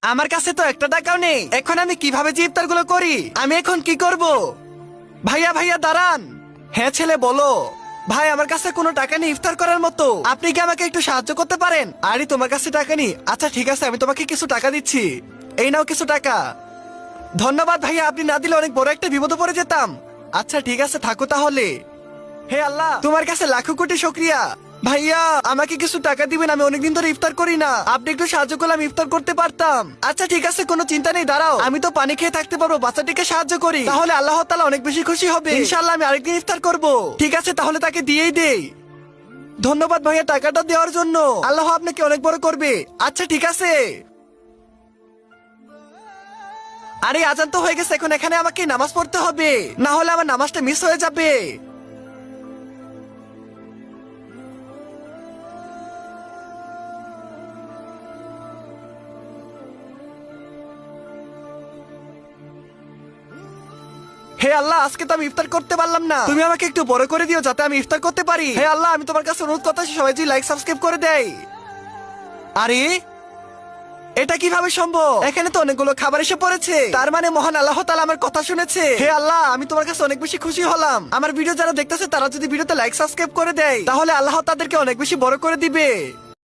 আমার কাছে তো একটা টাকাও নেই, এখন আমি কিভাবে যে ইফতার গুলো করি? আমি এখন কি করব? ভাইয়া ভাইয়া দাঁড়ান। হ্যাঁ ছেলে বলো। ভাই আমার কাছে কোনো টাকা নেই ইফতার করার মতো, আপনি কি আমাকে একটু সাহায্য করতে পারেন? আরে তোমার কাছে টাকা নেই? আচ্ছা ঠিক আছে, আমি তোমাকে কিছু টাকা দিচ্ছি। এই নাও কিছু টাকা। ধন্যবাদ ভাইয়া, আপনি না দিলে অনেক বড় একটা বিপদে পড়ে যেতাম। আচ্ছা ঠিক আছে, থাকো তাহলে। হে আল্লাহ, তোমার কাছে লাখো কোটি শুকরিয়া। ভাইয়া আমাকে কিছু টাকা দিবেন, আমি অনেকদিন ধরে ইফতার করি না, আপনি একটু সাহায্য করলে আমি ইফতার করতে পারতাম। আচ্ছা ঠিক আছে, কোনো চিন্তা নেই, দাঁড়াও, আমি তো পানি খেয়ে থাকতে পারবো, বাচ্চাটিকে সাহায্য করি, তাহলে আল্লাহ তাআলা অনেক বেশি খুশি হবে। ইনশাআল্লাহ আমি আরেকদিন ইফতার করব। ঠিক আছে তাহলে তাকে দিয়েই দেই। ধন্যবাদ ভাইয়া টাকাটা দেওয়ার জন্য, আল্লাহ আপনাকে অনেক বড় করবে। আচ্ছা ঠিক আছে। আরে আজান তো হয়ে গেছে, এখন এখানে আমাকে নামাজ পড়তে হবে, না হলে আমার নামাজটা মিস হয়ে যাবে। হে আল্লাহ, আজকে তো আমি ইফতার করতে পারলাম না, তুমি আমাকে একটু বড় করে দিও যাতে আমি ইফতার করতে পারি। হে আল্লাহ, আমি তোমার কাছে অনুরোধ করতেছি সবাই যদি লাইক সাবস্ক্রাইব করে দেয়। আরে এটা কিভাবে সম্ভব? এখানে তো অনেকগুলো খাবার এসে পড়েছে, তার মানে মহান আল্লাহ তাআলা আমার কথা শুনেছে। হে আল্লাহ, আমি তোমার কাছে অনেক বেশি খুশি হলাম। আমার ভিডিও যারা দেখতেছে তারা যদি ভিডিওতে লাইক সাবস্ক্রাইব করে দেয় তাহলে আল্লাহ তাদেরকে অনেক বেশি বড় করে দিবে।